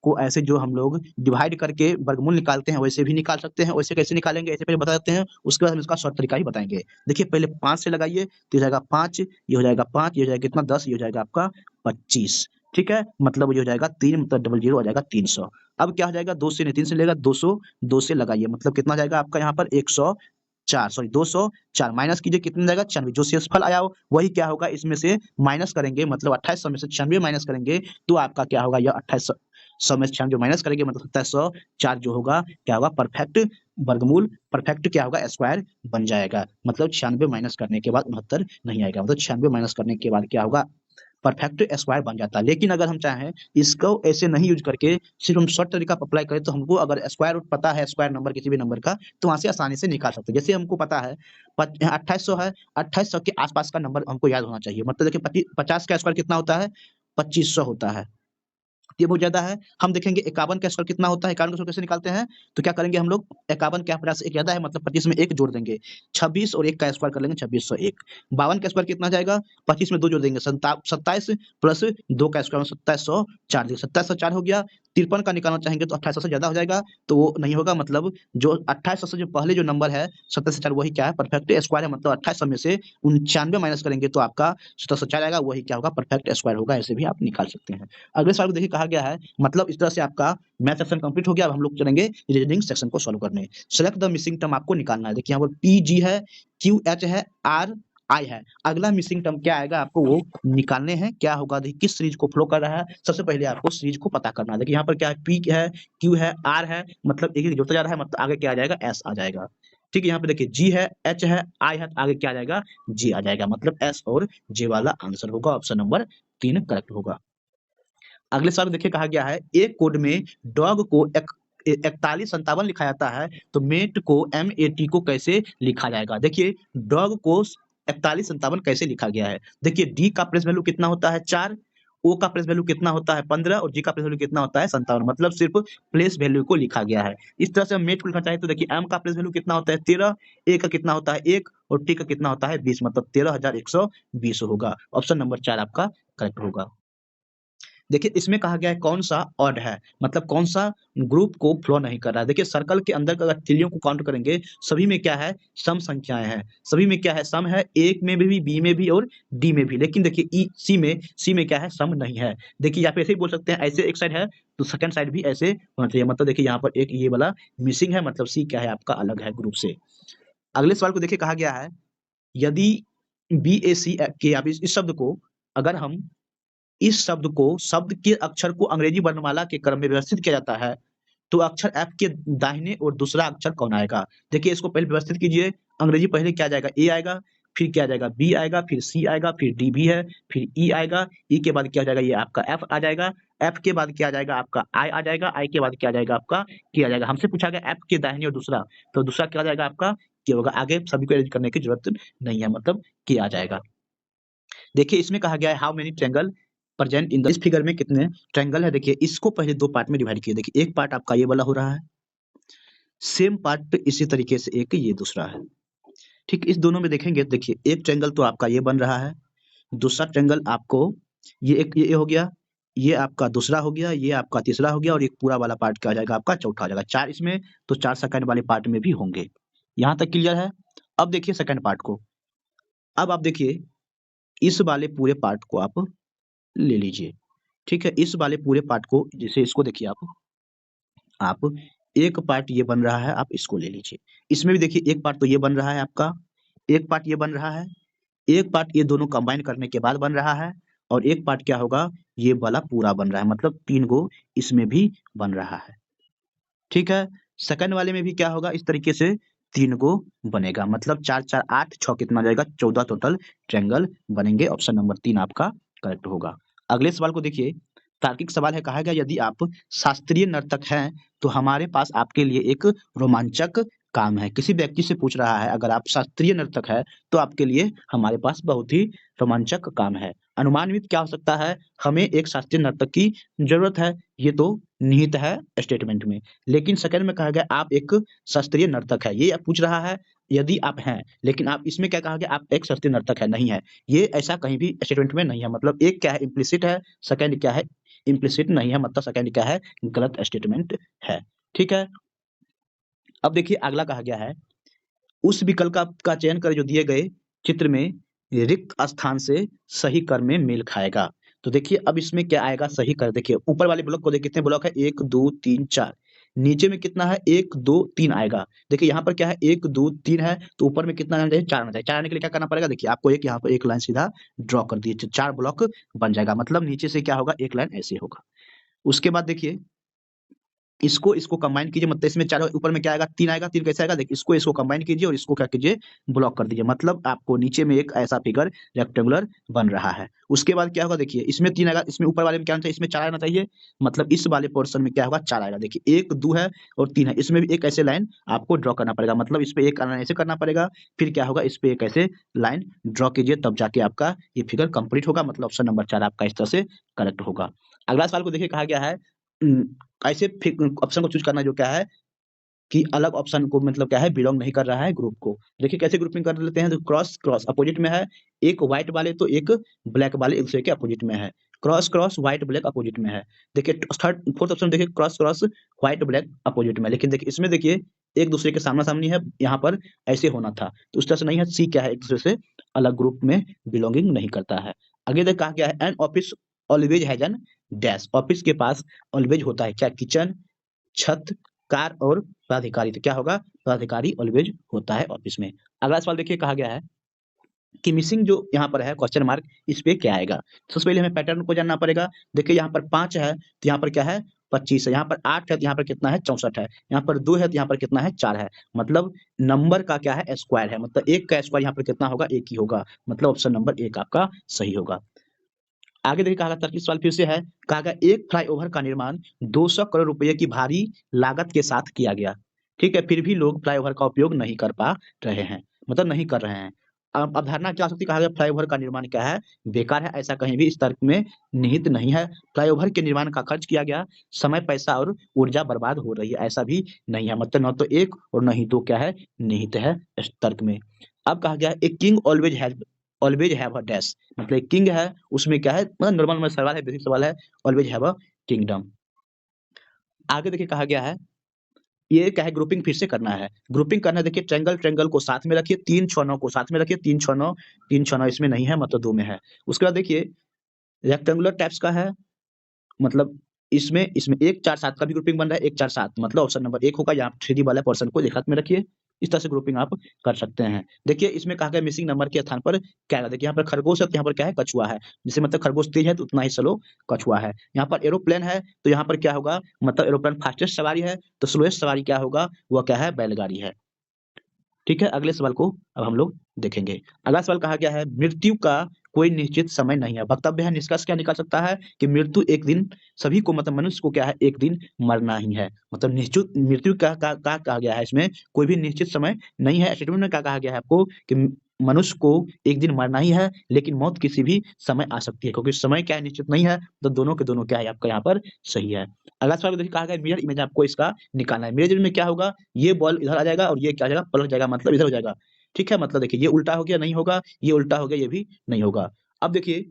को ऐसे जो हम लोग डिवाइड करके वर्गमूल निकालते हैं वैसे भी निकाल सकते हैं। वैसे कैसे निकालेंगे ऐसे पहले बता देते हैं, उसके बाद हम इसका शॉर्ट तरीका ही बताएंगे। देखिए पहले 5 से लगाइए तो ये जाएगा 5, ये हो जाएगा 5, ये हो जाएगा कितना 10, ये हो जाएगा आपका 25। ठीक है, मतलब ये हो जाएगा 3 मतलब डबल जीरो हो जाएगा 300। अब क्या हो जाएगा 2 से नहीं 3 से लेगा 200, 2 से लगाइए मतलब कितना जाएगा आपका यहाँ पर 104, सॉरी 204 माइनस कीजिए कितना जाएगा 96। जो शेषफल आया हो वही क्या होगा इसमें से माइनस करेंगे, मतलब 2800 में से 96 माइनस करेंगे तो आपका क्या होगा यह 2800 में से 96 माइनस करेंगे मतलब 2704 जो होगा क्या होगा परफेक्ट वर्गमूल, परफेक्ट क्या होगा स्क्वायर बन जाएगा। मतलब 96 माइनस करने के बाद 69 नहीं आएगा, मतलब 96 माइनस करने के बाद क्या होगा परफेक्ट स्क्वायर बन जाता है। लेकिन अगर हम चाहें इसको ऐसे नहीं यूज करके सिर्फ हम शॉर्ट तरीका अप्लाई करें तो हमको अगर स्क्वायर रूट पता है स्क्वायर नंबर किसी भी नंबर का तो वहां से आसानी से निकाल सकते हैं। जैसे हमको पता है 2800 है, 2800 के आसपास का नंबर हमको याद होना चाहिए। मतलब देखिए 50 का स्क्वायर कितना होता है 2500 होता है, ये बहुत ज्यादा है। हम देखेंगे 51 का स्क्वायर कितना होता है, 51 का स्क्वायर कैसे निकालते हैं तो क्या करेंगे हम लोग 51 के 50 से एक ज्यादा है मतलब 25 में एक जोड़ देंगे, 26 और 1 का स्क्वायर कर लेंगे 2601। 52 का स्क्वायर कितना जाएगा 25 में 2 जोड़ देंगे 27 प्लस 2 का स्क्वायर 2704 देंगे, 2704 हो गया। 53 का निकालना चाहेंगे तो 2800 से ज्यादा हो जाएगा तो वो नहीं होगा, मतलब जो 2800 से जो पहले जो नंबर है 2704 वही क्या है परफेक्ट स्क्वायर है, मतलब 2800 में से 95 माइनस करेंगे तो आपका 2704 आएगा, वही क्या होगा परफेक्ट स्क्वायर होगा। ऐसे भी आप निकाल सकते हैं। अगले सवाल को देखिए कहा गया है, मतलब इस तरह से आपका मैथ सेक्शन कंप्लीट हो गया। अब हम लोग चलेंगे रीजनिंग सेक्शन को सॉल्व करने। सेलेक्ट द मिसिंग टर्म आपको निकालना है। देखिए यहाँ पर पी जी है, क्यू एच है, आर आई है। अगला मिसिंग टर्म क्या आएगा आपको वो निकालने हैं। क्या होगा देखिए किस सीरीज को फ्लो कर रहा है, सबसे पहले आपको सीरीज को पता करना है। देखिए यहाँ पर क्या है पी है, क्यू है, आर है, मतलब एक एक जोड़ता जा रहा है, मतलब आगे क्या आ जाएगा एस आ जाएगा। ठीक है, यहाँ पे देखिए जी है, एच है, आई है, तो आगे क्या आ जाएगा जी आ जाएगा, मतलब एस और जे वाला आंसर होगा, ऑप्शन नंबर 3 करेक्ट होगा। अगले सवाल में देखिए कहा गया है एक कोड में डॉग को 4157 लिखा जाता है तो मेट को MAT को कैसे लिखा जाएगा। देखिए डॉग को 4157 कैसे लिखा गया है। देखिए डी का प्लेस वैल्यू कितना होता है 4, ओ का प्लेस वैल्यू कितना होता है 15 और जी का प्लेस वैल्यू कितना होता है 57, मतलब सिर्फ प्लेस वैल्यू को लिखा गया है। इस तरह से हम मेट को लिखना चाहे तो देखिए एम का प्लेस वैल्यू कितना होता है 13, ए का कितना होता है 1 और टी का कितना होता है 20, मतलब 13120 होगा। ऑप्शन नंबर 4 आपका करेक्ट होगा। देखिए इसमें कहा गया है कौन सा ऑड है, मतलब कौन सा ग्रुप को फ्लो नहीं कर रहा है। देखिए सर्कल के अंदर का अगर तीलियों को काउंट करेंगे सभी में क्या है सम संख्याएं हैं, सभी में क्या है सम है, एक में भी, बी में भी और डी में भी। लेकिन देखिए ई सी में क्या है सम नहीं है। देखिए यहाँ पे ऐसे ही बोल सकते हैं, ऐसे एक साइड है तो सेकंड साइड भी ऐसे होना चाहिए, मतलब देखिए यहाँ पर एक ये वाला मिसिंग है, मतलब सी क्या है आपका अलग है ग्रुप से। अगले सवाल को देखिए कहा गया है यदि बी ए सी के आप इस शब्द को अगर हम इस शब्द को शब्द के अक्षर को अंग्रेजी वर्णमाला के क्रम में व्यवस्थित किया जाता है तो अक्षर एफ के दाहिने और दूसरा अक्षर कौन आएगा। देखिए इसको पहले व्यवस्थित कीजिए, अंग्रेजी पहले क्या जाएगा ए आएगा, फिर क्या जाएगा बी आएगा, फिर सी आएगा, फिर डी भी है, फिर ई आएगा, ई के बाद क्या हो जाएगा ये आपका एफ आ जाएगा, एफ के बाद क्या आ जाएगा आपका आई आ जाएगा, आई के बाद क्या आ जाएगा आपका के आ जाएगा। हमसे पूछा गया एफ के दाहिने और दूसरा, तो दूसरा क्या आ जाएगा आपका के होगा। आगे सभी को अरेंज करने की जरूरत नहीं है, मतलब के आ जाएगा। देखिए इसमें कहा गया है how many triangle present in the इस फिगर में कितने ट्रायंगल है देखिए, इसको पहले दो पार्ट में डिवाइड किए। देखिए एक पार्ट आपका ये वाला हो रहा है, सेम पार्ट इसी तरीके से एक ये दूसरा है। ठीक, इस दोनों में देखेंगे, देखिए एक ट्रायंगल तो आपका ये बन रहा है, दूसरा ट्रायंगल आपको ये एक ये हो गया, ये आपका दूसरा हो गया, ये आपका तीसरा हो गया और एक पूरा वाला पार्ट क्या हो जाएगा आपका चौथा हो जाएगा। 4 इसमें तो 4 सेकंड वाले पार्ट में भी होंगे। यहाँ तक क्लियर है? अब देखिए सेकंड पार्ट को। अब आप देखिए इस वाले पूरे पार्ट को आप ले लीजिए। ठीक है, इस वाले पूरे पार्ट को, जैसे इसको देखिए आप एक पार्ट ये बन रहा है, आप इसको ले लीजिए। इसमें भी देखिए एक पार्ट तो ये बन रहा है आपका, एक पार्ट ये बन रहा है, एक पार्ट ये दोनों कंबाइन करने के बाद बन रहा है और एक पार्ट क्या होगा, ये वाला पूरा बन रहा है, मतलब 3 गो इसमें भी बन रहा है। ठीक है, सेकंड वाले में भी क्या होगा, इस तरीके से 3 गो बनेगा, मतलब 4 4 8 6 कितना आ जाएगा 14 टोटल ट्रायंगल बनेंगे। ऑप्शन नंबर 3 आपका करेक्ट होगा। अगले सवाल को देखिए, तार्किक सवाल है, कहा गया यदि आप शास्त्रीय नर्तक हैं तो हमारे पास आपके लिए एक रोमांचक काम है। किसी व्यक्ति से पूछ रहा है, अगर आप शास्त्रीय नर्तक है तो आपके लिए हमारे पास बहुत ही रोमांचक काम है। अनुमानित क्या हो सकता है, हमें एक शास्त्रीय नर्तक की जरूरत है, ये तो निहित है स्टेटमेंट में। लेकिन सेकंड में कहा गया आप एक शास्त्रीय नर्तक है, ये पूछ रहा है यदि आप हैं, लेकिन आप इसमें क्या कहा गया, आप एक शास्त्रीय नर्तक है, नहीं है। ये ऐसा कहीं भी स्टेटमेंट में नहीं है, मतलब एक क्या है इम्प्लिसिट है, सेकंड क्या है इम्प्लिसिट नहीं है, मतलब सेकंड क्या है गलत स्टेटमेंट है। ठीक है, अब देखिए अगला कहा गया है, उस विकल्प का चयन करें जो दिए गए चित्र में रिक्त स्थान से सही कर में मेल खाएगा। तो देखिए अब इसमें क्या आएगा सही कर, देखिए ऊपर वाले ब्लॉक को देखिए कितने ब्लॉक है, 1 2 3 4, नीचे में कितना है 1 2 3 आएगा। देखिए यहाँ पर क्या है 1 2 3 है, तो ऊपर में कितना आना चाहिए 4 आना चाहिए। 4 आने के लिए क्या करना पड़ेगा, देखिए आपको एक यहाँ पर एक लाइन सीधा ड्रॉ कर दीजिए, 4 ब्लॉक बन जाएगा, मतलब नीचे से क्या होगा एक लाइन ऐसे होगा। उसके बाद देखिए इसको कंबाइन कीजिए, मतलब इसमें 4 ऊपर में क्या आएगा 3 आएगा, 3 कैसे आएगा, देखिए इसको कंबाइन कीजिए और इसको क्या कीजिए ब्लॉक कर दीजिए, मतलब आपको नीचे में एक ऐसा फिगर रेक्टेंगुलर बन रहा है। उसके बाद क्या होगा, देखिए इसमें 3 आएगा, इसमें ऊपर वाले में क्या आना चाहिए, इसमें 4 आना चाहिए, मतलब इस वाले पोर्शन में क्या होगा 4 आएगा। देखिए 1 2 है और 3 है, इसमें भी एक ऐसे लाइन आपको ड्रॉ करना पड़ेगा, मतलब इस पे एक लाइन ऐसे करना पड़ेगा, फिर क्या होगा इस पे एक ऐसे लाइन ड्रॉ कीजिए, तब जाके आपका ये फिगर कंप्लीट होगा, मतलब ऑप्शन नंबर 4 आपका इस तरह से करेक्ट होगा। अगला सवाल को देखिए कहा गया है ऐसे ऑप्शन को चूज करना जो क्या है कि अलग ऑप्शन को मतलब क्या है बिलोंग नहीं कर रहा है ग्रुप को। देखिए कैसे ग्रुपिंग कर लेते हैं, तो क्रॉस क्रॉस अपोजिट में है, एक व्हाइट वाले तो एक ब्लैक वाले एक दूसरे के अपोजिट में है, cross cross white black opposite में है। देखिए थर्ड फोर्थ ऑप्शन देखिए cross cross white black opposite में, लेकिन देखिए इसमें देखिए एक दूसरे के सामना सामनी है, यहाँ पर ऐसे होना था, तो उस तरह से नहीं है। सी क्या है एक दूसरे से अलग ग्रुप में बिलोंगिंग नहीं करता है। आगे देख कहा गया है an office always has an dash, office के पास ऑलवेज होता है क्या, किचन, छत, कार और पदाधिकारी, तो क्या होगा पदाधिकारी ऑलवेज होता है ऑफिस में। अगला सवाल देखिए कहा गया है कि मिसिंग जो यहाँ पर है क्वेश्चन मार्क, इस पे क्या आएगा। सबसे पहले हमें पैटर्न को जानना पड़ेगा। देखिए यहाँ पर 5 है तो यहाँ पर क्या है 25 है, यहाँ पर 8 है तो यहाँ पर कितना है 64 है, यहाँ पर 2 है तो यहाँ पर कितना है 4 है, मतलब नंबर का क्या है स्क्वायर है, मतलब एक का स्क्वायर यहाँ पर कितना होगा एक ही होगा, मतलब ऑप्शन नंबर 1 आपका सही होगा। आगे देखिए कहा गया 30 सवाल फिर से है, कहा गया एक फ्लाईओवर का निर्माण 200 करोड़ रुपए की भारी लागत के साथ किया गया। ठीक है, फिर भी लोग फ्लाईओवर का उपयोग नहीं कर पा रहे हैं, मतलब नहीं कर रहे हैं। अब अवधारणा क्या हो सकती है, कहा गया फ्लाईओवर का निर्माण क्या है बेकार है, ऐसा कहीं भी इस तर्क में निहित नहीं है। फ्लाईओवर के निर्माण का खर्च किया गया समय पैसा और ऊर्जा बर्बाद हो रही है, ऐसा भी नहीं है, मतलब न तो एक और न ही दो क्या है निहित है इस तर्क में। अब कहा गया a king always have a dash, मतलब एक किंग है उसमें क्या है, मतलब नॉर्मल सवाल है, बेसिक सवाल है, ऑलवेज हैव अ किंगडम। आगे देखिए कहा गया है ये क्या है ग्रुपिंग फिर से करना है। ग्रुपिंग करना है, देखिए ट्रायंगल ट्रायंगल को साथ में रखिए, 3 6 9 को साथ में रखिए, 3 6 9 इसमें नहीं है, मतलब 2 में है। उसके बाद देखिए रेक्टेंगुलर टाइप्स का है, मतलब इसमें इसमें 1 4 7 का भी ग्रुपिंग बन रहा है, 1 4 7 मतलब ऑप्शन नंबर 1 होगा। यहाँ 3D वाला पोर्शन को एक साथ में रखिए, इस तरह से ग्रुपिंग आप कर सकते हैं। देखिए इसमें कहा गया मिसिंग नंबर के स्थान पर क्या है, देखिए यहाँ पर खरगोश है तो यहाँ पर क्या है कछुआ है, जिसे मतलब खरगोश तेज है तो उतना ही स्लो कछुआ है। यहाँ पर एरोप्लेन है तो यहाँ पर क्या होगा, मतलब एरोप्लेन फास्टेस्ट सवारी है तो स्लोएस्ट सवारी क्या होगा वह क्या है बैलगाड़ी है। ठीक है, अगले सवाल को अब हम लोग देखेंगे। अगला सवाल कहा गया है मृत्यु का कोई निश्चित समय नहीं है। वक्तव्य है, निष्कर्ष क्या निकाल सकता है कि मृत्यु एक दिन सभी को, मतलब मनुष्य को क्या है एक दिन मरना ही है, मतलब निश्चित मृत्यु का कहा गया है, इसमें कोई भी निश्चित समय नहीं है। स्टेटमेंट में क्या कहा गया है आपको कि मनुष्य को एक दिन मरना ही है, लेकिन मौत किसी भी समय आ सकती है, क्योंकि समय क्या है निश्चित नहीं है, तो दोनों के दोनों क्या है आपका यहाँ पर सही है। अगला सवाल देखिए कहा गया है मिरर इमेज आपको इसका निकालना है। मिरर इमेज में क्या होगा, ये बॉल इधर आ जाएगा और ये क्या हो जाएगा पलट जाएगा, मतलब इधर हो जाएगा। ठीक है, मतलब देखिए ये उल्टा हो गया, नहीं होगा, ये उल्टा हो गया, ये भी नहीं होगा। अब देखिए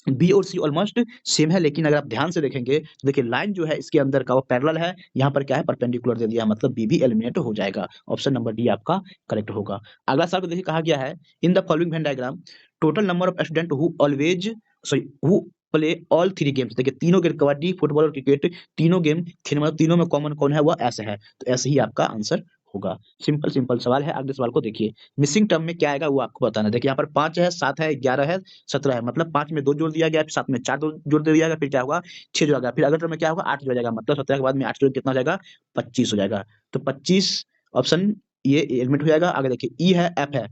बी और सी ऑलमोस्ट सेम है, लेकिन अगर आप ध्यान से देखेंगे तो देखिए लाइन जो है इसके अंदर का वो पैरेलल है, यहाँ पर क्या है परपेंडिकुलर दे दिया है, मतलब बी भी एलिमिनेट हो जाएगा। ऑप्शन नंबर डी आपका करेक्ट होगा। अगला सवाल को देखिए कहा गया है in the following Venn diagram total number of student who play all three games. देखिए तीनों गेम कबड्डी, फुटबॉल और क्रिकेट तीनों गेम खेल, मतलब तीनों में कॉमन कौन है, वह ऐसे है, तो ऐसे ही आपका आंसर होगा। सिंपल सिंपल सवाल है। अगले सवाल को देखिए मिसिंग टर्म में क्या आएगा वो आपको बताना है। देखिए यहाँ पर 5 है, 7 है, 11 है, 17 है, मतलब 5 में 2 जोड़ दिया गया, फिर 7 में 4 जोड़ दिया गया, फिर क्या होगा 6 जोड़ा गया, फिर अगले टर्म में क्या होगा 8 जोड़ा जाएगा, मतलब 17 के बाद में 8 जोड़ कितना हो जाएगा 25 हो जाएगा। तो 25 ऑप्शन ये एलिमेंट हो जाएगा। आगे देखिए ई है, एफ है,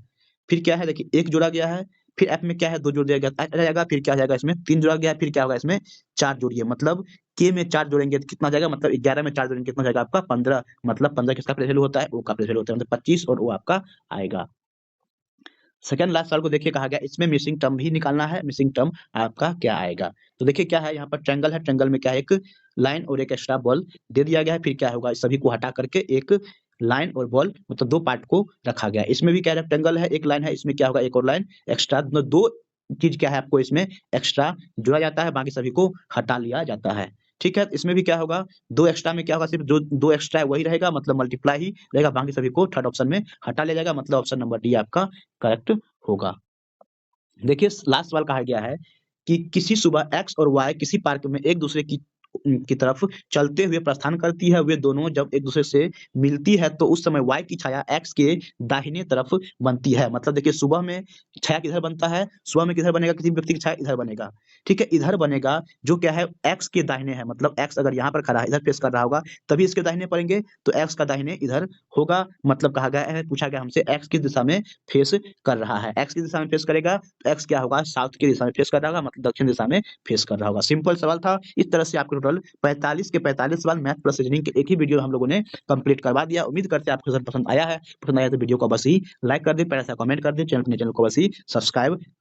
फिर क्या है देखिए 1 जोड़ा गया है, फिर एफ में क्या है 2 जोड़ दिया गया आ जाएगा, फिर क्या हो जाएगा इसमें 3 जोड़ा गया है, फिर क्या होगा इसमें 4 जोड़िए, मतलब के में 4 जोड़ेंगे तो कितना हो जाएगा, मतलब 11 में 4 जोड़ेंगे कितना हो जाएगा आपका 15, मतलब 15 किसका प्लेस वैल्यू होता है, ओ का प्लेस वैल्यू होता है, मतलब 25 और वो आपका आएगा। सेकंड लास्ट सवाल को देखिए कहा गया इसमें मिसिंग टर्म भी निकालना है, मिसिंग टर्म आपका क्या आएगा। तो देखिए क्या है यहाँ पर ट्रायंगल है, ट्रायंगल में क्या है एक लाइन और एक एक्स्ट्रा बॉल दे दिया गया है, फिर क्या होगा इस सभी को हटा करके एक लाइन और बॉल मतलब 2 पार्ट को रखा गया है। इसमें भी क्या है रेक्टेंगल है, एक लाइन है, इसमें क्या होगा एक और लाइन एक्स्ट्रा, मतलब 2 चीज क्या है आपको इसमें एक्स्ट्रा जोड़ा जाता है, बाकी सभी को हटा लिया जाता है। ठीक है, इसमें भी क्या होगा 2 एक्स्ट्रा में क्या होगा सिर्फ जो 2 एक्स्ट्रा है वही रहेगा, मतलब मल्टीप्लाई ही रहेगा, बाकी सभी को थर्ड ऑप्शन में हटा लिया जाएगा, मतलब ऑप्शन नंबर डी आपका करेक्ट होगा। देखिए लास्ट सवाल कहा गया है कि किसी सुबह एक्स और वाई किसी पार्क में एक दूसरे की तरफ चलते हुए प्रस्थान करती है, वे दोनों जब एक दूसरे से मिलती है तो उस समय वाई की छाया एक्स के दाहिने तरफ बनती है। मतलब देखिए सुबह में छाया किधर बनता है, सुबह में किधर बनेगा, किसी व्यक्ति की छाया इधर बनेगा। ठीक है, इधर बनेगा जो क्या है एक्स के दाहिने है, मतलब एक्स अगर यहाँ पर खड़ा है इधर फेस कर रहा होगा तभी इसके दाहिने पड़ेंगे, तो एक्स का दाहिने इधर होगा, मतलब कहा गया है पूछा गया हमसे एक्स किस दिशा में फेस कर रहा है, एक्स की दिशा में फेस करेगा तो एक्स क्या होगा साउथ की दिशा में फेस कर रहा होगा, मतलब दक्षिण दिशा में फेस कर रहा होगा। सिंपल सवाल था। इस तरह से आपके टोटल 45 के 45 सवाल मैथ प्लस रीजनिंग के एक ही वीडियो हम लोगों ने कंप्लीट करवा दिया। उम्मीद करते हैं आपको रिजल्ट पसंद आया है, पसंद आया तो वीडियो को बस ही लाइक कर दें, प्यारा सा कमेंट कर दें, चैनल को बस ही सब्सक्राइब